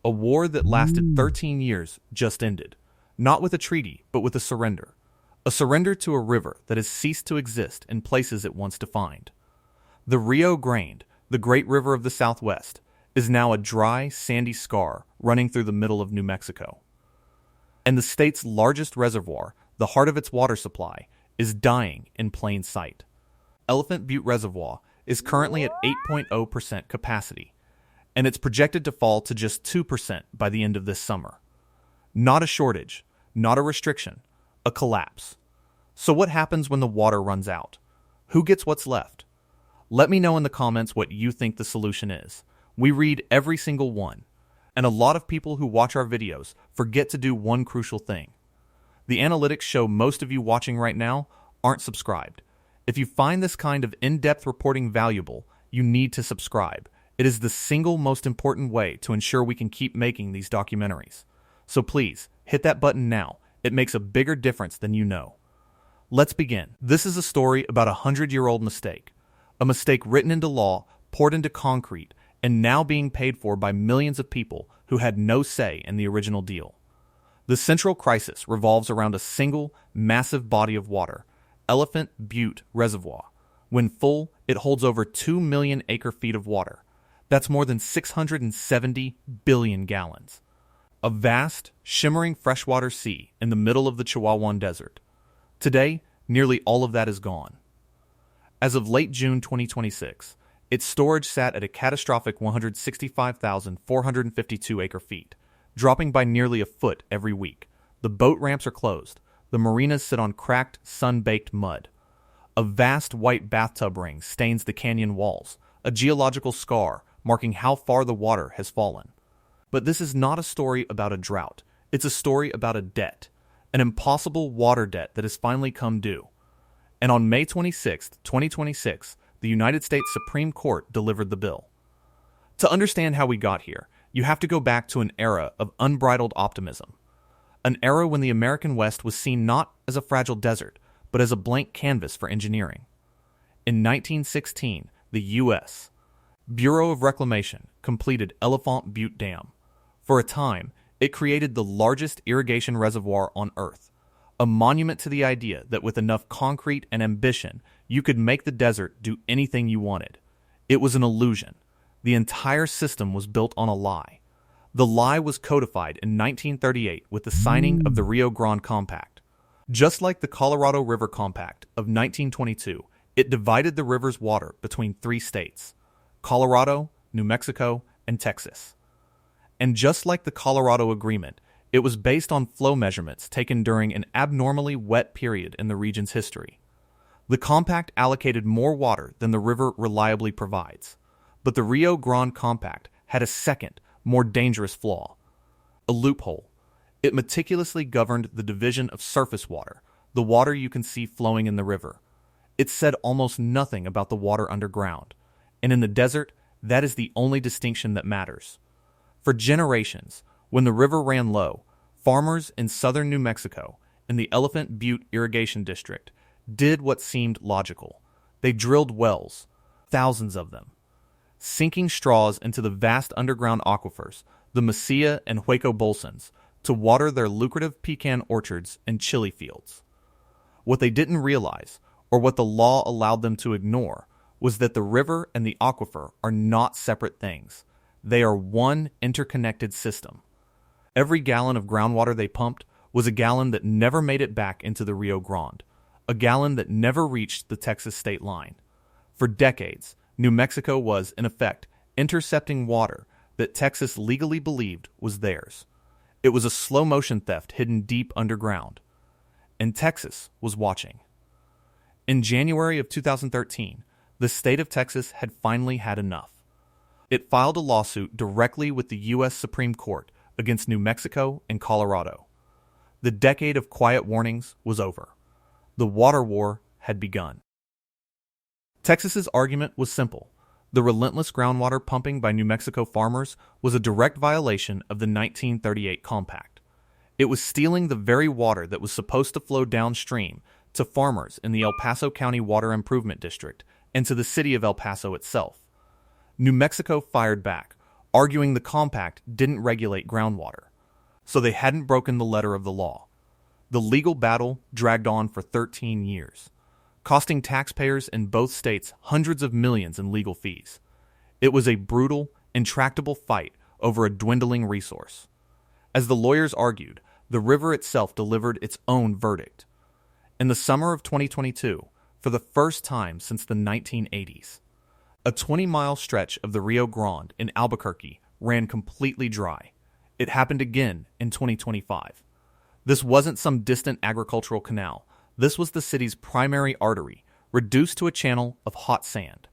A war that lasted 13 years just ended, not with a treaty, but with a surrender. A surrender to a river that has ceased to exist in places it once defined. The Rio Grande, the great river of the Southwest, is now a dry, sandy scar running through the middle of New Mexico. And the state's largest reservoir, the heart of its water supply, is dying in plain sight. Elephant Butte Reservoir is currently at 8.0% capacity, and it's projected to fall to just 2% by the end of this summer. Not a shortage, not a restriction, a collapse. So what happens when the water runs out? Who gets what's left? Let me know in the comments what you think the solution is. We read every single one, and a lot of people who watch our videos forget to do one crucial thing. The analytics show most of you watching right now aren't subscribed. If you find this kind of in-depth reporting valuable, you need to subscribe. It is the single most important way to ensure we can keep making these documentaries. So please, hit that button now. It makes a bigger difference than you know. Let's begin. This is a story about a 100-year-old mistake. A mistake written into law, poured into concrete, and now being paid for by millions of people who had no say in the original deal. The central crisis revolves around a single, massive body of water, Elephant Butte Reservoir. When full, it holds over 2 million acre-feet of water. That's more than 670 billion gallons. A vast, shimmering freshwater sea in the middle of the Chihuahuan Desert. Today, nearly all of that is gone. As of late June 2026, its storage sat at a catastrophic 165,452 acre-feet, dropping by nearly a foot every week. The boat ramps are closed. The marinas sit on cracked, sun-baked mud. A vast white bathtub ring stains the canyon walls, a geological scar marking how far the water has fallen. But this is not a story about a drought. It's a story about a debt, an impossible water debt that has finally come due. And on May 26, 2026, the United States Supreme Court delivered the bill. To understand how we got here, you have to go back to an era of unbridled optimism. An era when the American West was seen not as a fragile desert, but as a blank canvas for engineering. In 1916, the U.S. Bureau of Reclamation completed Elephant Butte Dam. For a time, it created the largest irrigation reservoir on Earth, a monument to the idea that with enough concrete and ambition, you could make the desert do anything you wanted. It was an illusion. The entire system was built on a lie. The lie was codified in 1938 with the signing of the Rio Grande Compact. Just like the Colorado River Compact of 1922, it divided the river's water between 3 states: Colorado, New Mexico, and Texas. And just like the Colorado Agreement, it was based on flow measurements taken during an abnormally wet period in the region's history. The compact allocated more water than the river reliably provides. But the Rio Grande Compact had a second, more dangerous flaw: a loophole. It meticulously governed the division of surface water, the water you can see flowing in the river. It said almost nothing about the water underground. And in the desert, that is the only distinction that matters. For generations, when the river ran low, farmers in southern New Mexico, in the Elephant Butte Irrigation District, did what seemed logical. They drilled wells, thousands of them, sinking straws into the vast underground aquifers, the Mesilla and Hueco Bolsons, to water their lucrative pecan orchards and chili fields. What they didn't realize, or what the law allowed them to ignore, was that the river and the aquifer are not separate things. They are one interconnected system. Every gallon of groundwater they pumped was a gallon that never made it back into the Rio Grande, a gallon that never reached the Texas state line. For decades, New Mexico was, in effect, intercepting water that Texas legally believed was theirs. It was a slow-motion theft hidden deep underground. And Texas was watching. In January of 2013, the state of Texas had finally had enough. It filed a lawsuit directly with the U.S. Supreme Court against New Mexico and Colorado. The decade of quiet warnings was over. The water war had begun. Texas's argument was simple. The relentless groundwater pumping by New Mexico farmers was a direct violation of the 1938 Compact. It was stealing the very water that was supposed to flow downstream to farmers in the El Paso County Water Improvement District and to the city of El Paso itself. New Mexico fired back, arguing the compact didn't regulate groundwater, so they hadn't broken the letter of the law. The legal battle dragged on for 13 years, costing taxpayers in both states hundreds of millions in legal fees. It was a brutal, intractable fight over a dwindling resource. As the lawyers argued, the river itself delivered its own verdict. In the summer of 2022, for the first time since the 1980s, a 20-mile stretch of the Rio Grande in Albuquerque ran completely dry. It happened again in 2025. This wasn't some distant agricultural canal. This was the city's primary artery, reduced to a channel of hot sand.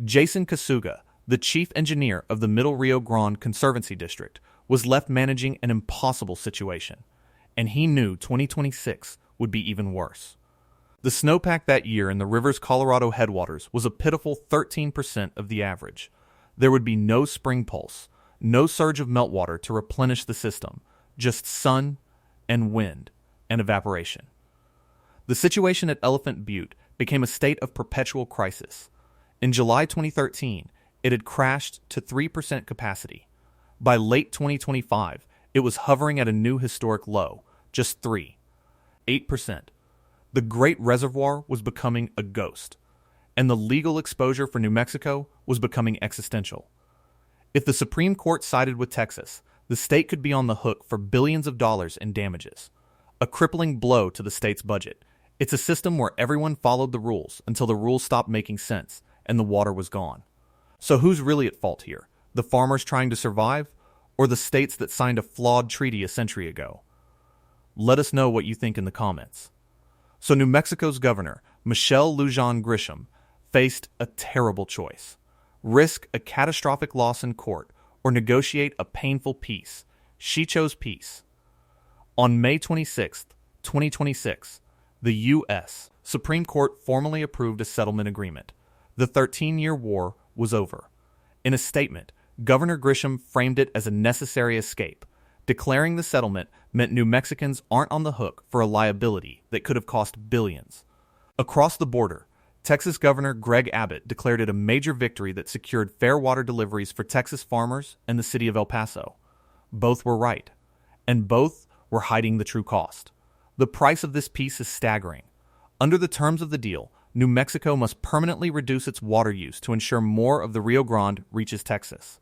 Jason Kasuga, the chief engineer of the Middle Rio Grande Conservancy District, was left managing an impossible situation, and he knew 2026 would be even worse. The snowpack that year in the river's Colorado headwaters was a pitiful 13% of the average. There would be no spring pulse, no surge of meltwater to replenish the system, just sun and wind and evaporation. The situation at Elephant Butte became a state of perpetual crisis. In July 2013, it had crashed to 3% capacity. By late 2025, it was hovering at a new historic low, just 8%. The Great Reservoir was becoming a ghost, and the legal exposure for New Mexico was becoming existential. If the Supreme Court sided with Texas, the state could be on the hook for billions of dollars in damages, a crippling blow to the state's budget. It's a system where everyone followed the rules until the rules stopped making sense and the water was gone. So who's really at fault here? The farmers trying to survive, or the states that signed a flawed treaty a century ago? Let us know what you think in the comments. So New Mexico's governor, Michelle Lujan Grisham, faced a terrible choice. Risk a catastrophic loss in court or negotiate a painful peace. She chose peace. On May 26, 2026, the U.S. Supreme Court formally approved a settlement agreement. The 13-year war was over. In a statement, Governor Grisham framed it as a necessary escape, declaring the settlement meant New Mexicans aren't on the hook for a liability that could have cost billions. Across the border, Texas Governor Greg Abbott declared it a major victory that secured fair water deliveries for Texas farmers and the city of El Paso. Both were right, and both were hiding the true cost. The price of this peace is staggering. Under the terms of the deal, New Mexico must permanently reduce its water use to ensure more of the Rio Grande reaches Texas.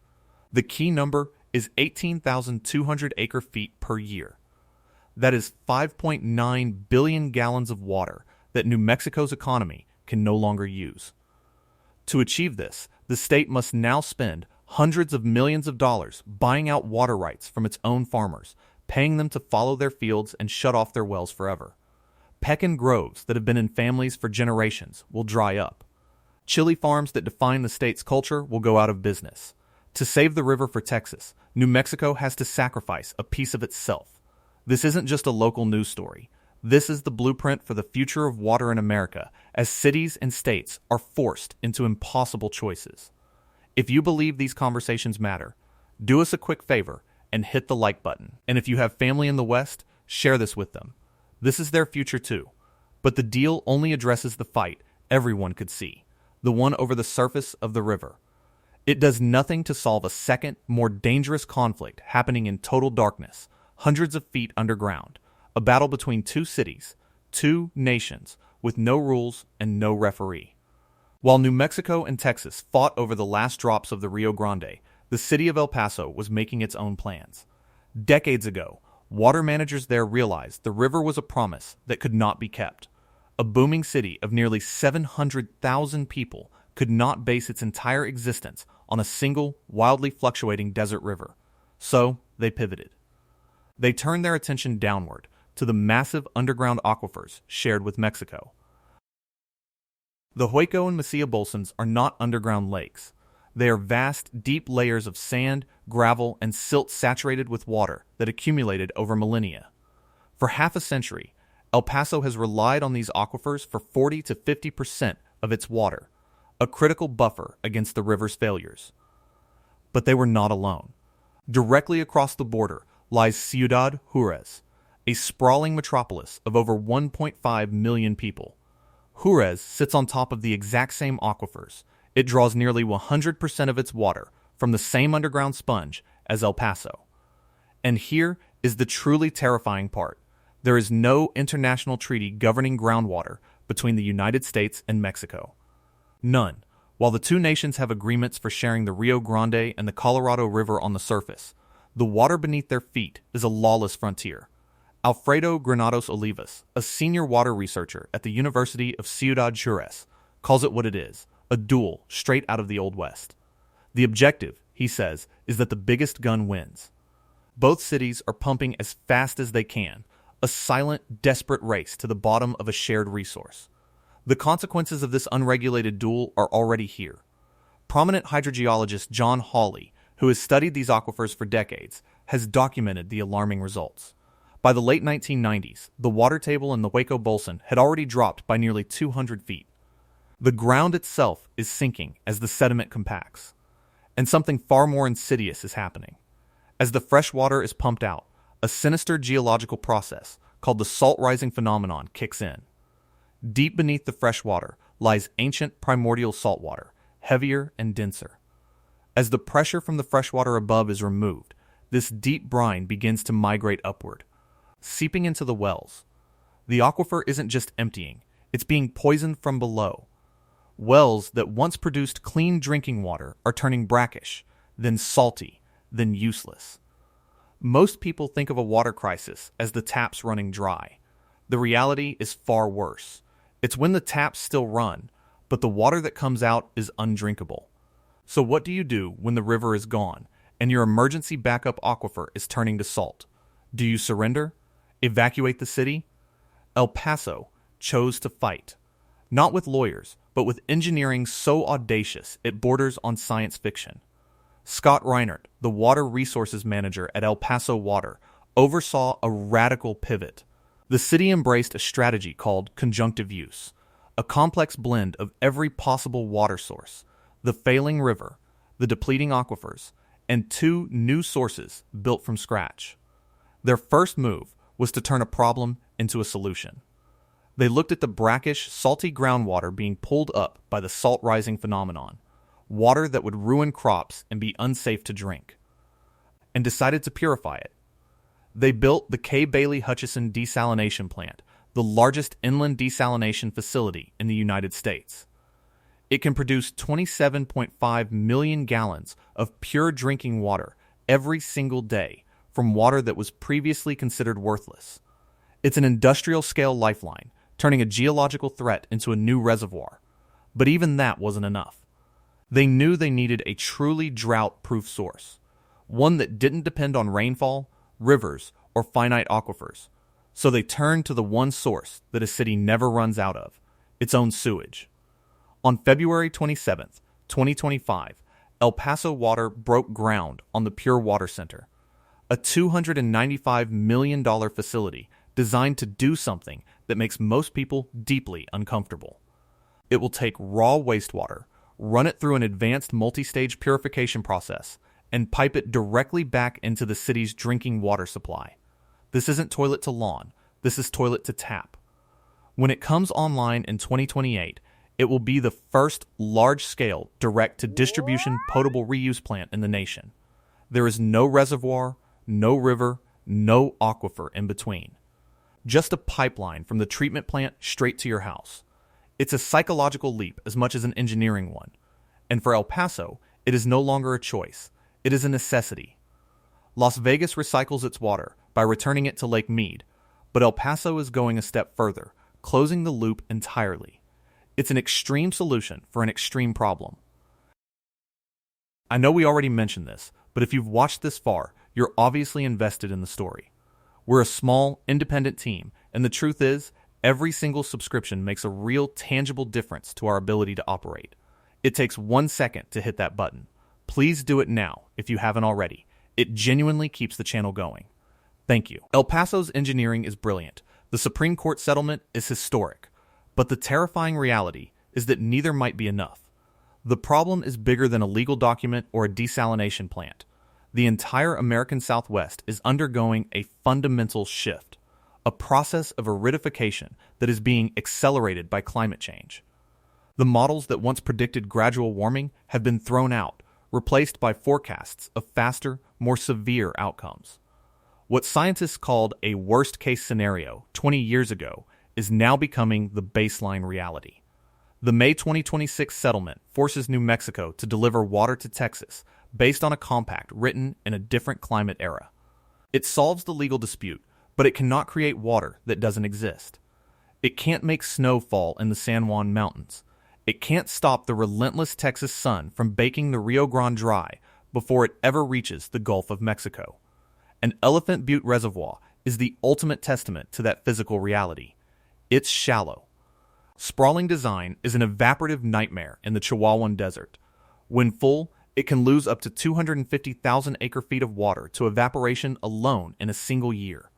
The key number is 18,200 acre-feet per year. That is 5.9 billion gallons of water that New Mexico's economy can no longer use. To achieve this, the state must now spend hundreds of millions of dollars buying out water rights from its own farmers, paying them to follow their fields and shut off their wells forever. Pecan groves that have been in families for generations will dry up. Chili farms that define the state's culture will go out of business. To save the river for Texas, New Mexico has to sacrifice a piece of itself. This isn't just a local news story. This is the blueprint for the future of water in America, as cities and states are forced into impossible choices. If you believe these conversations matter, do us a quick favor and hit the like button. And if you have family in the West, share this with them. This is their future too. But the deal only addresses the fight everyone could see, the one over the surface of the river. It does nothing to solve a second, more dangerous conflict happening in total darkness, hundreds of feet underground, a battle between two cities, two nations, with no rules and no referee. While New Mexico and Texas fought over the last drops of the Rio Grande, the city of El Paso was making its own plans. Decades ago, water managers there realized the river was a promise that could not be kept. A booming city of nearly 700,000 people could not base its entire existence on a single, wildly fluctuating desert river. So they pivoted. They turned their attention downward to the massive underground aquifers shared with Mexico. The Hueco and Mesilla Bolsons are not underground lakes. They are vast, deep layers of sand, gravel, and silt saturated with water that accumulated over millennia. For half a century, El Paso has relied on these aquifers for 40 to 50% of its water, a critical buffer against the river's failures. But they were not alone. Directly across the border lies Ciudad Juárez, a sprawling metropolis of over 1.5 million people. Juárez sits on top of the exact same aquifers. It draws nearly 100% of its water from the same underground sponge as El Paso. And here is the truly terrifying part. There is no international treaty governing groundwater between the United States and Mexico. None. While the two nations have agreements for sharing the Rio Grande and the Colorado River on the surface, the water beneath their feet is a lawless frontier. Alfredo Granados Olivas, a senior water researcher at the University of Ciudad Juárez, calls it what it is, a duel straight out of the Old West. The objective, he says, is that the biggest gun wins. Both cities are pumping as fast as they can, a silent, desperate race to the bottom of a shared resource. The consequences of this unregulated duel are already here. Prominent hydrogeologist John Hawley, who has studied these aquifers for decades, has documented the alarming results. By the late 1990s, the water table in the Hueco Bolson had already dropped by nearly 200 feet. The ground itself is sinking as the sediment compacts. And something far more insidious is happening. As the fresh water is pumped out, a sinister geological process called the salt rising phenomenon kicks in. Deep beneath the fresh water lies ancient primordial saltwater, heavier and denser. As the pressure from the freshwater above is removed, this deep brine begins to migrate upward, seeping into the wells. The aquifer isn't just emptying, it's being poisoned from below. Wells that once produced clean drinking water are turning brackish, then salty, then useless. Most people think of a water crisis as the taps running dry. The reality is far worse. It's when the taps still run, but the water that comes out is undrinkable. So what do you do when the river is gone and your emergency backup aquifer is turning to salt? Do you surrender? Evacuate the city? El Paso chose to fight. Not with lawyers, but with engineering so audacious it borders on science fiction. Scott Reinert, the water resources manager at El Paso Water, oversaw a radical pivot. The city embraced a strategy called conjunctive use, a complex blend of every possible water source, the failing river, the depleting aquifers, and two new sources built from scratch. Their first move was to turn a problem into a solution. They looked at the brackish, salty groundwater being pulled up by the salt rising phenomenon, water that would ruin crops and be unsafe to drink, and decided to purify it. They built the K. Bailey Hutchison Desalination Plant, the largest inland desalination facility in the United States. It can produce 27.5 million gallons of pure drinking water every single day from water that was previously considered worthless. It's an industrial-scale lifeline, turning a geological threat into a new reservoir. But even that wasn't enough. They knew they needed a truly drought-proof source, one that didn't depend on rainfall, rivers, or finite aquifers. So they turned to the one source that a city never runs out of, its own sewage. On February 27, 2025, El Paso Water broke ground on the Pure Water Center, a $295 million facility designed to do something that makes most people deeply uncomfortable. It will take raw wastewater, run it through an advanced multi-stage purification process, and pipe it directly back into the city's drinking water supply. This isn't toilet to lawn, this is toilet to tap. When it comes online in 2028, it will be the first large-scale direct-to-distribution potable reuse plant in the nation. There is no reservoir, no river, no aquifer in between. Just a pipeline from the treatment plant straight to your house. It's a psychological leap as much as an engineering one. And for El Paso, it is no longer a choice. It is a necessity. Las Vegas recycles its water by returning it to Lake Mead, but El Paso is going a step further, closing the loop entirely. It's an extreme solution for an extreme problem. I know we already mentioned this, but if you've watched this far, you're obviously invested in the story. We're a small, independent team, and the truth is, every single subscription makes a real, tangible difference to our ability to operate. It takes 1 second to hit that button. Please do it now if you haven't already. It genuinely keeps the channel going. Thank you. El Paso's engineering is brilliant. The Supreme Court settlement is historic. But the terrifying reality is that neither might be enough. The problem is bigger than a legal document or a desalination plant. The entire American Southwest is undergoing a fundamental shift, a process of aridification that is being accelerated by climate change. The models that once predicted gradual warming have been thrown out, replaced by forecasts of faster, more severe outcomes. What scientists called a worst-case scenario 20 years ago is now becoming the baseline reality. The May 2026 settlement forces New Mexico to deliver water to Texas based on a compact written in a different climate era. It solves the legal dispute, but it cannot create water that doesn't exist. It can't make snow fall in the San Juan Mountains. It can't stop the relentless Texas sun from baking the Rio Grande dry before it ever reaches the Gulf of Mexico. And Elephant Butte Reservoir is the ultimate testament to that physical reality. It's shallow. Sprawling design is an evaporative nightmare in the Chihuahuan Desert. When full, it can lose up to 250,000 acre-feet of water to evaporation alone in a single year.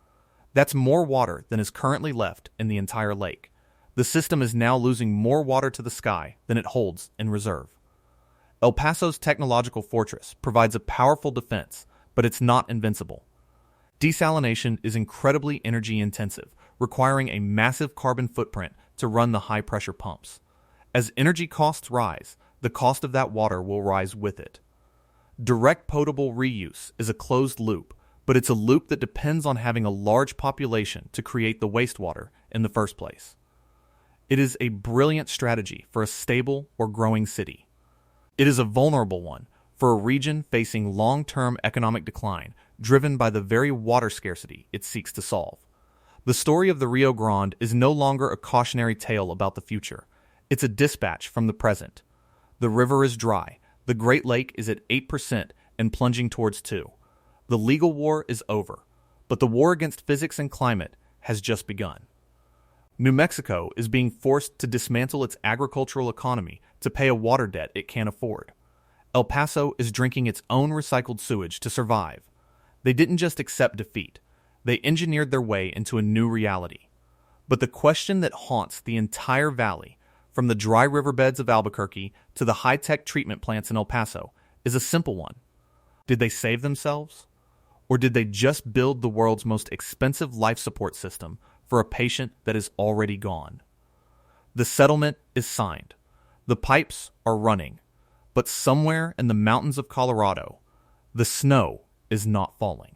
That's more water than is currently left in the entire lake. The system is now losing more water to the sky than it holds in reserve. El Paso's technological fortress provides a powerful defense, but it's not invincible. Desalination is incredibly energy-intensive, requiring a massive carbon footprint to run the high-pressure pumps. As energy costs rise, the cost of that water will rise with it. Direct potable reuse is a closed loop, but it's a loop that depends on having a large population to create the wastewater in the first place. It is a brilliant strategy for a stable or growing city. It is a vulnerable one for a region facing long-term economic decline driven by the very water scarcity it seeks to solve. The story of the Rio Grande is no longer a cautionary tale about the future. It's a dispatch from the present. The river is dry. The Great Lake is at 8% and plunging towards 2%. The legal war is over, but the war against physics and climate has just begun. New Mexico is being forced to dismantle its agricultural economy to pay a water debt it can't afford. El Paso is drinking its own recycled sewage to survive. They didn't just accept defeat. They engineered their way into a new reality. But the question that haunts the entire valley, from the dry riverbeds of Albuquerque to the high-tech treatment plants in El Paso, is a simple one. Did they save themselves? Or did they just build the world's most expensive life support system for a patient that is already gone? The settlement is signed. The pipes are running. But somewhere in the mountains of Colorado, the snow is not falling.